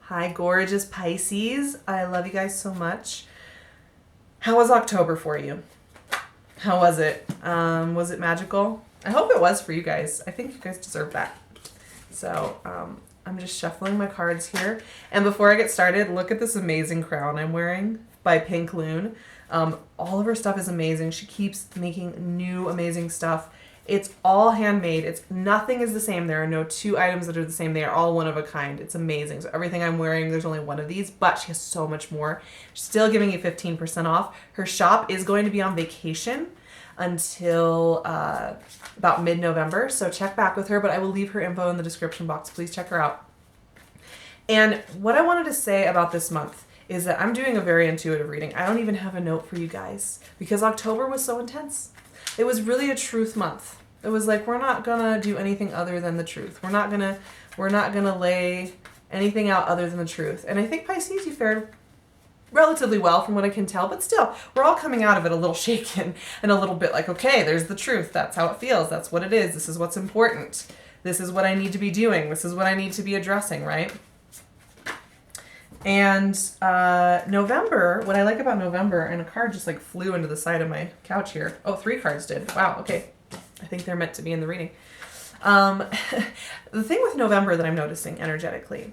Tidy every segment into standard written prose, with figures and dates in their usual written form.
Hi, gorgeous Pisces. I love you guys so much. How was October for you? How was it? Was it magical? I hope it was for you guys. I think you guys deserve that. So I'm just shuffling my cards here. And before I get started, look at this amazing crown I'm wearing by LUNE. All of her stuff is amazing. She keeps making new amazing stuff. It's all handmade. Nothing is the same. There are no two items that are the same. They are all one of a kind. It's amazing. So everything I'm wearing, there's only one of these, but she has so much more. She's still giving you 15% off. Her shop is going to be on vacation until about mid-November. So check back with her, but I will leave her info in the description box. Please check her out. And what I wanted to say about this month is that I'm doing a very intuitive reading. I don't even have a note for you guys because October was so intense. It was really a truth month. It was like, we're not gonna do anything other than the truth. We're not gonna lay anything out other than the truth. And I think Pisces, you fared relatively well from what I can tell, but still, we're all coming out of it a little shaken and a little bit like, okay, there's the truth. That's how it feels. That's what it is. This is what's important. This is what I need to be doing. This is what I need to be addressing, right? And November, what I like about November, and a card just like flew into the side of my couch here. Oh, 3 cards did. Wow, okay. I think they're meant to be in the reading. The thing with November that I'm noticing energetically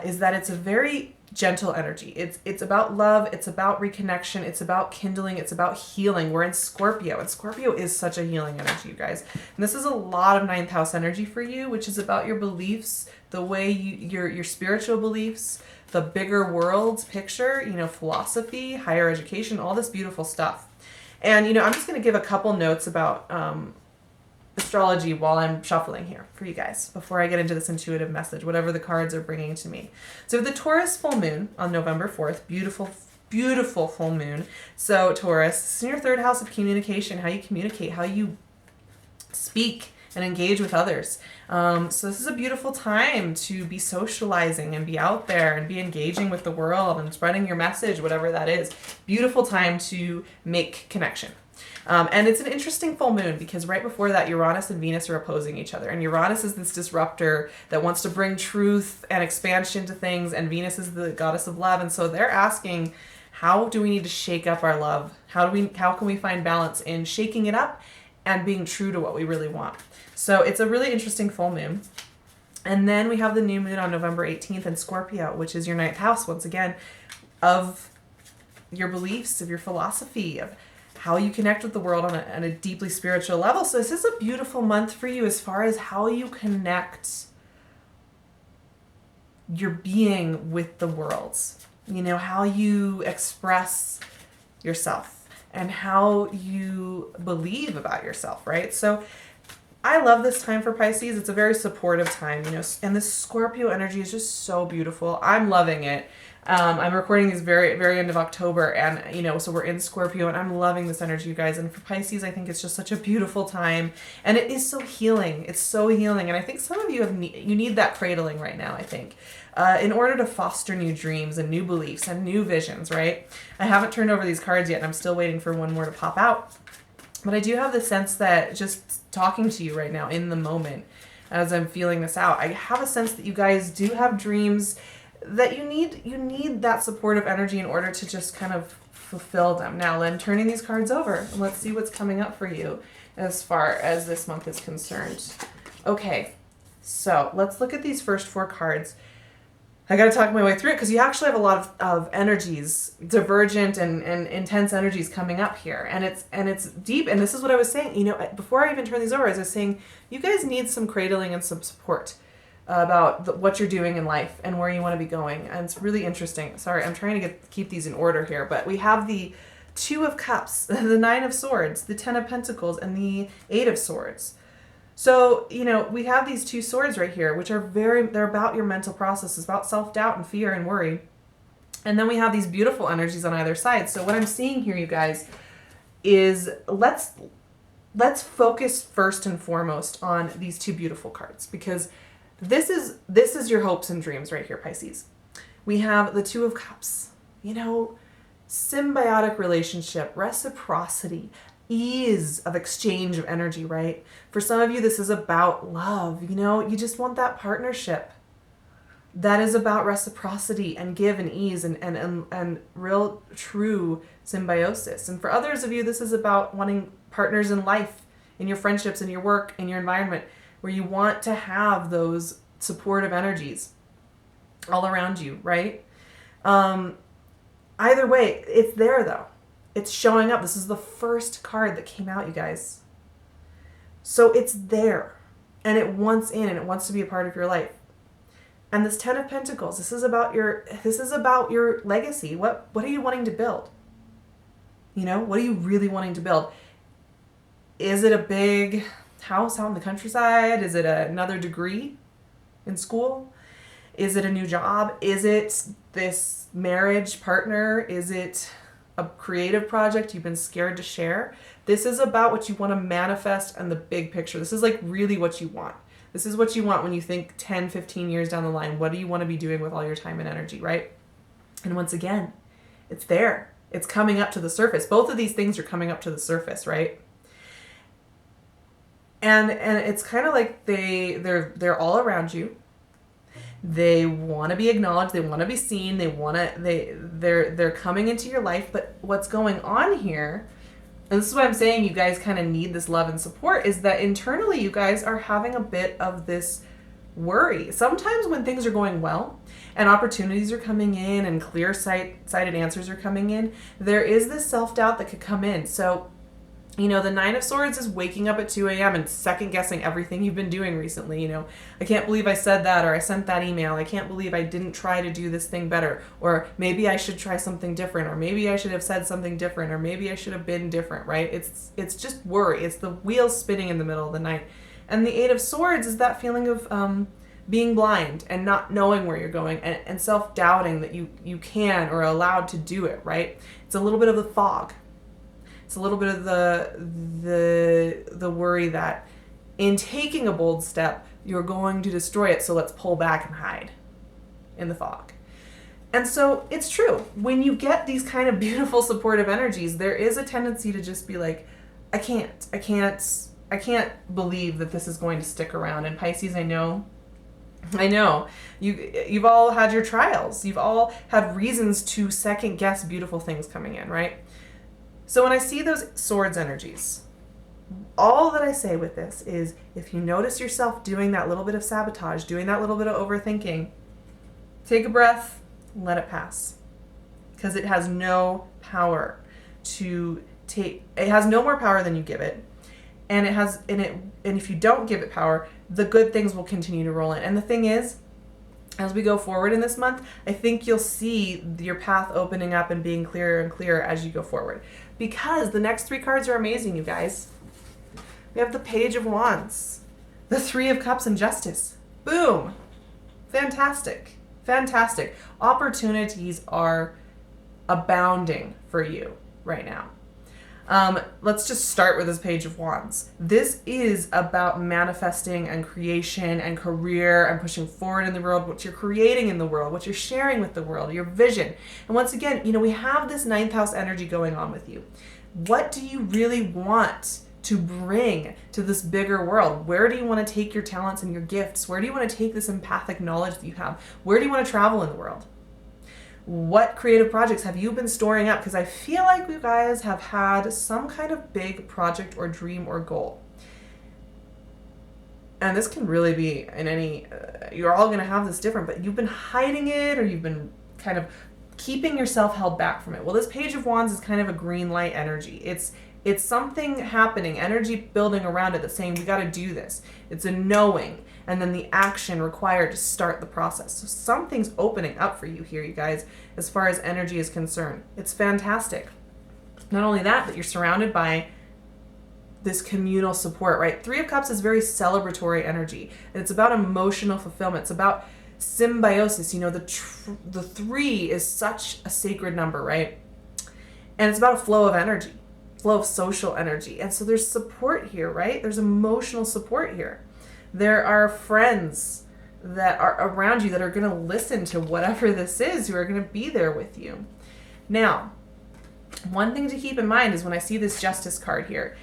is that it's a very gentle energy. It's about love. It's about reconnection. It's about kindling. It's about healing. We're in Scorpio, and Scorpio is such a healing energy, you guys. And this is a lot of 9th house energy for you, which is about your beliefs, the way your spiritual beliefs, the bigger world picture, philosophy, higher education, all this beautiful stuff. And, I'm just going to give a couple notes about astrology while I'm shuffling here for you guys before I get into this intuitive message, whatever the cards are bringing to me. So the Taurus full moon on November 4th, beautiful, beautiful full moon. So Taurus, this is in your 3rd house of communication, how you communicate, how you speak and engage with others. So this is a beautiful time to be socializing and be out there and be engaging with the world and spreading your message, whatever that is. Beautiful time to make connection. And it's an interesting full moon because right before that, Uranus and Venus are opposing each other. And Uranus is this disruptor that wants to bring truth and expansion to things. And Venus is the goddess of love. And so they're asking, how do we need to shake up our love? How can we find balance in shaking it up and being true to what we really want? So it's a really interesting full moon. And then we have the new moon on November 18th in Scorpio, which is your 9th house, once again, of your beliefs, of your philosophy, of how you connect with the world on a deeply spiritual level. So this is a beautiful month for you as far as how you connect your being with the world. How you express yourself and how you believe about yourself, right? So I love this time for Pisces. It's a very supportive time, and this Scorpio energy is just so beautiful. I'm loving it. I'm recording these very, very end of October, and, so we're in Scorpio, and I'm loving this energy, you guys. And for Pisces, I think it's just such a beautiful time, and it is so healing. It's so healing, and I think some of you you need that cradling right now, I think, in order to foster new dreams and new beliefs and new visions, right? I haven't turned over these cards yet, and I'm still waiting for one more to pop out. But I do have the sense that just talking to you right now in the moment as I'm feeling this out, I have a sense that you guys do have dreams that you need that supportive energy in order to just kind of fulfill them. Now, I'm turning these cards over and let's see what's coming up for you as far as this month is concerned. Okay, so let's look at these first 4 cards. I got to talk my way through it because you actually have a lot of energies, divergent and intense energies coming up here. And it's deep. And this is what I was saying, before I even turn these over, as I was saying, you guys need some cradling and some support about what you're doing in life and where you want to be going. And it's really interesting. Sorry, I'm trying to keep these in order here. But we have the 2 of Cups, the 9 of Swords, the 10 of Pentacles, and the 8 of Swords. So, we have these 2 swords right here, which are they're about your mental processes, about self-doubt and fear and worry. And then we have these beautiful energies on either side. So what I'm seeing here, you guys, is let's focus first and foremost on these 2 beautiful cards, because this is your hopes and dreams right here, Pisces. We have the 2 of Cups, symbiotic relationship, reciprocity, ease of exchange of energy, right? For some of you, this is about love. You just want that partnership. that is about reciprocity and give and ease and real true symbiosis. And for others of you, this is about wanting partners in life, in your friendships, in your work, in your environment, where you want to have those supportive energies all around you, right? Either way, it's there though. It's showing up. This is the first card that came out, you guys. So it's there, and it wants in, and it wants to be a part of your life. And this 10 of Pentacles, this is about your legacy. What are you wanting to build? You know, what are you really wanting to build? Is it a big house out in the countryside? Is it another degree in school? Is it a new job? Is it this marriage partner? Is it a creative project you've been scared to share? This is about what you want to manifest and the big picture. This is like really what you want. This is what you want when you think 10, 15 years down the line. What do you want to be doing with all your time and energy, right? And once again, it's there. It's coming up to the surface. Both of these things are coming up to the surface, right? And it's kind of like they're all around you. They want to be acknowledged. They want to be seen. They're coming into your life. But what's going on here, and this is why I'm saying you guys kind of need this love and support, is that internally you guys are having a bit of this worry. Sometimes when things are going well and opportunities are coming in and clear-sighted answers are coming in, there is this self-doubt that could come in. So, you know, the 9 of Swords is waking up at 2 a.m. and second-guessing everything you've been doing recently. You know, I can't believe I said that, or I sent that email. I can't believe I didn't try to do this thing better. Or maybe I should try something different. Or maybe I should have said something different. Or maybe I should have been different, right? It's just worry. It's the wheels spinning in the middle of the night. And the 8 of Swords is that feeling of being blind and not knowing where you're going and self-doubting that you can or are allowed to do it, right? It's a little bit of the fog. It's a little bit of the worry that in taking a bold step, you're going to destroy it, so let's pull back and hide in the fog. And so it's true. When you get these kind of beautiful supportive energies, there is a tendency to just be like, I can't believe that this is going to stick around. And Pisces, I know you've all had your trials. You've all had reasons to second guess beautiful things coming in, right? So when I see those Swords energies, all that I say with this is, if you notice yourself doing that little bit of sabotage, doing that little bit of overthinking, take a breath, let it pass. Because it has no power it has no more power than you give it. And if you don't give it power, the good things will continue to roll in. And the thing is, as we go forward in this month, I think you'll see your path opening up and being clearer and clearer as you go forward. Because the next 3 cards are amazing, you guys. We have the Page of Wands, the 3 of Cups, and Justice. Boom. Fantastic. Fantastic. Opportunities are abounding for you right now. Let's just start with this Page of Wands. This is about manifesting and creation and career and pushing forward in the world, what you're creating in the world, what you're sharing with the world, your vision. And once again, you know, we have this 9th house energy going on with you. What do you really want to bring to this bigger world? Where do you want to take your talents and your gifts? Where do you want to take this empathic knowledge that you have? Where do you want to travel in the world? What creative projects have you been storing up? Because I feel like you guys have had some kind of big project or dream or goal. And this can really be in any, you're all going to have this different, but you've been hiding it, or you've been kind of keeping yourself held back from it. Well, this Page of Wands is kind of a green light energy. It's something happening, energy building around it that's saying, we got to do this. It's a knowing, and then the action required to start the process. So something's opening up for you here, you guys, as far as energy is concerned. It's fantastic. Not only that, but you're surrounded by this communal support, right? 3 of Cups is very celebratory energy, and it's about emotional fulfillment. It's about symbiosis. You know, the 3 is such a sacred number, right? And it's about a flow of energy, flow of social energy. And so there's support here, right? There's emotional support here. There are friends that are around you that are going to listen to whatever this is, who are going to be there with you. Now, one thing to keep in mind is when I see this Justice card here,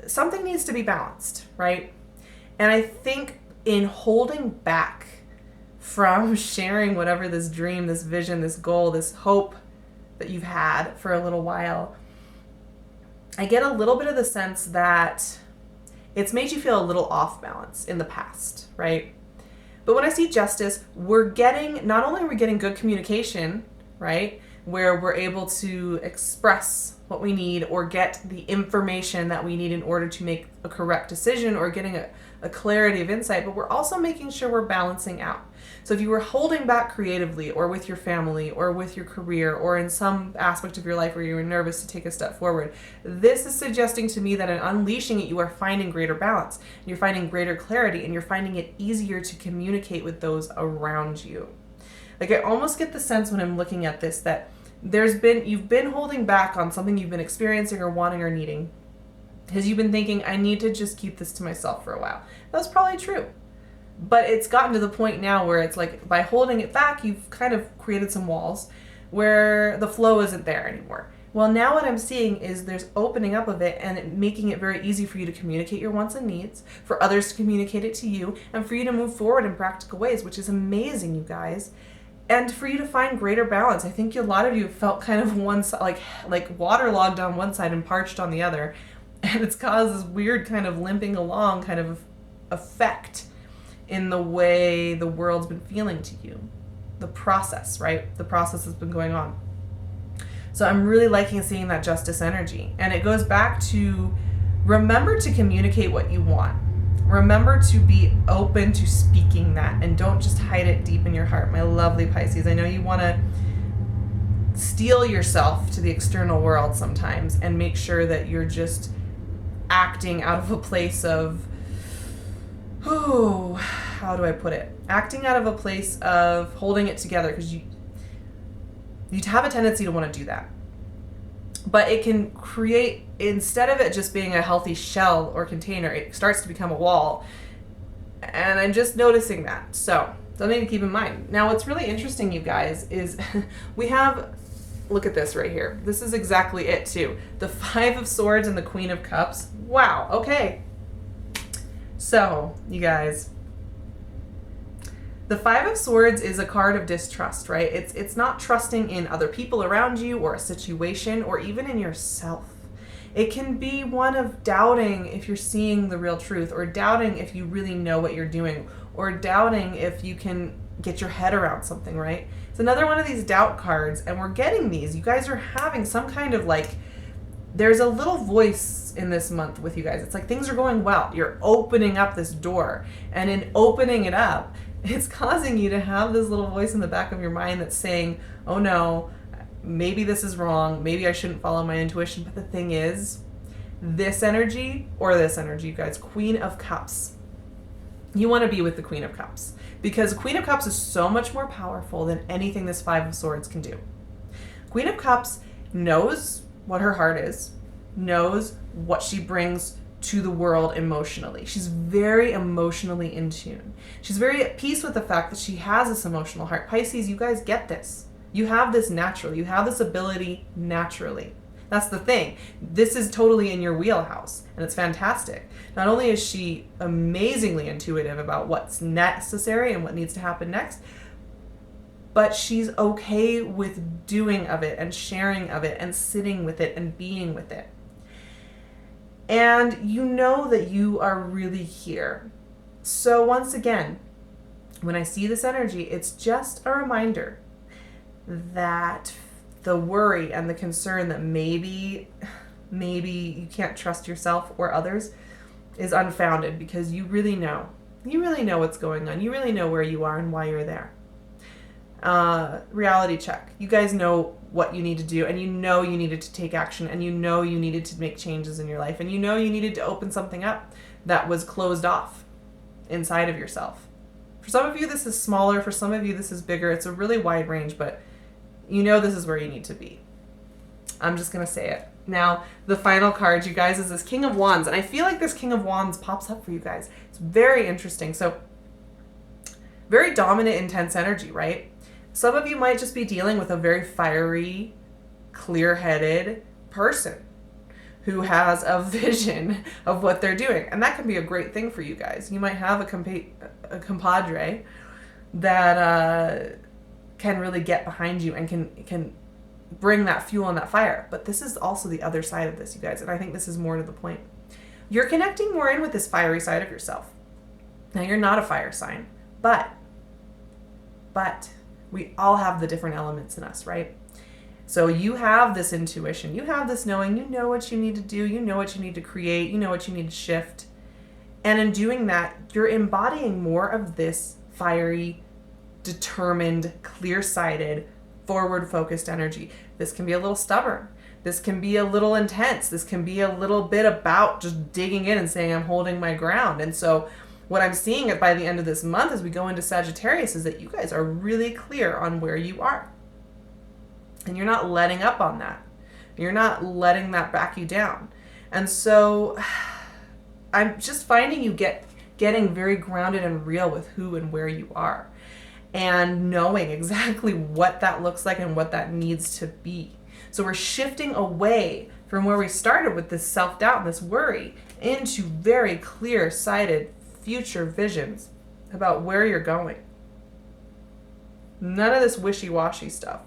something needs to be balanced, right? And I think in holding back from sharing whatever this dream, this vision, this goal, this hope that you've had for a little while, I get a little bit of the sense that it's made you feel a little off balance in the past, right? But when I see justice, not only are we getting good communication, right? Where we're able to express what we need or get the information that we need in order to make a correct decision or getting a clarity of insight, but we're also making sure we're balancing out. So if you were holding back creatively or with your family or with your career or in some aspect of your life where you were nervous to take a step forward, this is suggesting to me that in unleashing it, you are finding greater balance, and you're finding greater clarity, and you're finding it easier to communicate with those around you. Like, I almost get the sense when I'm looking at this that you've been holding back on something you've been experiencing or wanting or needing because you've been thinking, I need to just keep this to myself for a while. That's probably true. But it's gotten to the point now where it's like, by holding it back, you've kind of created some walls where the flow isn't there anymore. Well, now what I'm seeing is there's opening up of it and making it very easy for you to communicate your wants and needs, for others to communicate it to you, and for you to move forward in practical ways, which is amazing, you guys. And for you to find greater balance. I think a lot of you felt kind of one side, like waterlogged on one side and parched on the other. And it's caused this weird kind of limping along kind of effect in the way the world's been feeling to you. The process, right? The process has been going on. So I'm really liking seeing that justice energy. And it goes back to remember to communicate what you want. Remember to be open to speaking that and don't just hide it deep in your heart, my lovely Pisces. I know you want to steel yourself to the external world sometimes and make sure that you're just acting out of a place of, how do I put it? Acting out of a place of holding it together, because you'd have a tendency to want to do that. But it can create, instead of it just being a healthy shell or container, it starts to become a wall. And I'm just noticing that. So something to keep in mind. Now, what's really interesting, you guys, is we have, look at this right here. This is exactly it too. The Five of Swords and the Queen of Cups. Wow. Okay. So, you guys, the Five of Swords is a card of distrust, right? It's not trusting in other people around you or a situation or even in yourself. It can be one of doubting if you're seeing the real truth, or doubting if you really know what you're doing, or doubting if you can get your head around something, right? It's another one of these doubt cards, and we're getting these. You guys are having some kind of there's a little voice in this month with you guys. It's like things are going well. You're opening up this door, and in opening it up, it's causing you to have this little voice in the back of your mind that's saying, oh no, maybe this is wrong. Maybe I shouldn't follow my intuition. But the thing is, this energy, you guys, Queen of Cups. You want to be with the Queen of Cups, because Queen of Cups is so much more powerful than anything this Five of Swords can do. Queen of Cups knows what her heart is, knows what she brings to the world emotionally. She's very emotionally in tune. She's very at peace with the fact that she has this emotional heart. Pisces, you guys get this. You have this naturally. You have this ability naturally. That's the thing. This is totally in your wheelhouse, and it's fantastic. Not only is she amazingly intuitive about what's necessary and what needs to happen next, but she's okay with doing of it and sharing of it and sitting with it and being with it. And you know that you are really here. So once again, when I see this energy, it's just a reminder that the worry and the concern that maybe you can't trust yourself or others is unfounded, because you really know what's going on. You really know where you are and why you're there. Reality check. You guys know what you need to do, and you know you needed to take action, and you know you needed to make changes in your life, and you know you needed to open something up that was closed off inside of yourself. For some of you, this is smaller. For some of you, this is bigger. It's a really wide range, but you know this is where you need to be. I'm just going to say it. Now, the final card, you guys, is this King of Wands, and I feel like this King of Wands pops up for you guys. It's very interesting. So, very dominant, intense energy, right? Some of you might just be dealing with a very fiery, clear-headed person who has a vision of what they're doing. And that can be a great thing for you guys. You might have a compadre that can really get behind you and can bring that fuel and that fire. But this is also the other side of this, you guys, and I think this is more to the point. You're connecting more in with this fiery side of yourself. Now, you're not a fire sign, but we all have the different elements in us, right? So you have this intuition, you have this knowing, you know what you need to do, you know what you need to create, you know what you need to shift. And in doing that, you're embodying more of this fiery, determined, clear-sighted, forward-focused energy. This can be a little stubborn. This can be a little intense. This can be a little bit about just digging in and saying, I'm holding my ground. And so what I'm seeing by the end of this month as we go into Sagittarius is that you guys are really clear on where you are. And you're not letting up on that. You're not letting that back you down. And so I'm just finding you getting very grounded and real with who and where you are, and knowing exactly what that looks like and what that needs to be. So we're shifting away from where we started with this self-doubt and this worry into very clear-sighted future visions about where you're going. None of this wishy-washy stuff.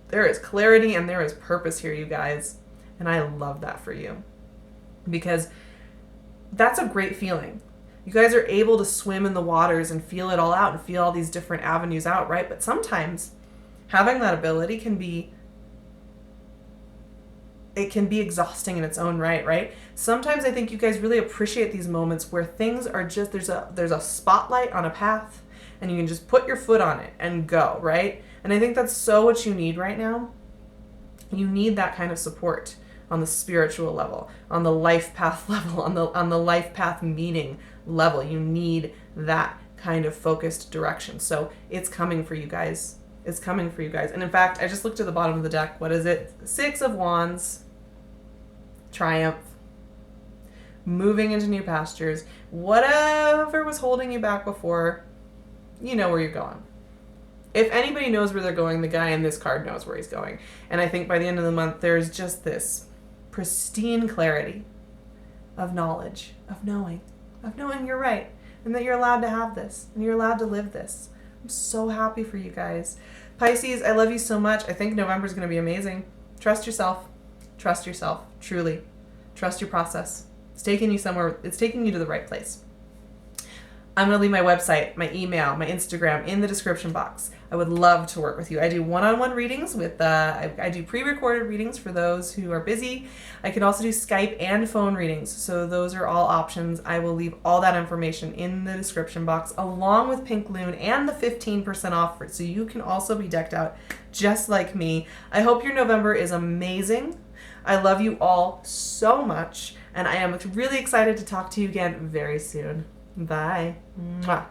There is clarity and there is purpose here, you guys. And I love that for you, because that's a great feeling. You guys are able to swim in the waters and feel it all out and feel all these different avenues out, right? But sometimes having that ability can be exhausting in its own right? Sometimes I think you guys really appreciate these moments where things are just, there's a spotlight on a path and you can just put your foot on it and go, right? And I think that's so what you need right now. You need that kind of support on the spiritual level, on the life path level, on the life path meaning level. You need that kind of focused direction. So it's coming for you guys. It's coming for you guys. And in fact, I just looked at the bottom of the deck. What is it? 6 of Wands. Triumph. Moving into new pastures. Whatever was holding you back before, you know where you're going. If anybody knows where they're going, the guy in this card knows where he's going. And I think by the end of the month, there's just this pristine clarity of knowledge, of knowing you're right, and that you're allowed to have this, and you're allowed to live this. I'm so happy for you guys. Pisces, I love you so much. I think November's going to be amazing. Trust yourself. Trust yourself. Truly. Trust your process. It's taking you somewhere. It's taking you to the right place. I'm going to leave my website, my email, my Instagram in the description box. I would love to work with you. I do one-on-one readings with, I do pre-recorded readings for those who are busy. I can also do Skype and phone readings. So those are all options. I will leave all that information in the description box along with Pink Loon and the 15% off for it. So you can also be decked out just like me. I hope your November is amazing. I love you all so much. And I am really excited to talk to you again very soon. Bye. Mwah.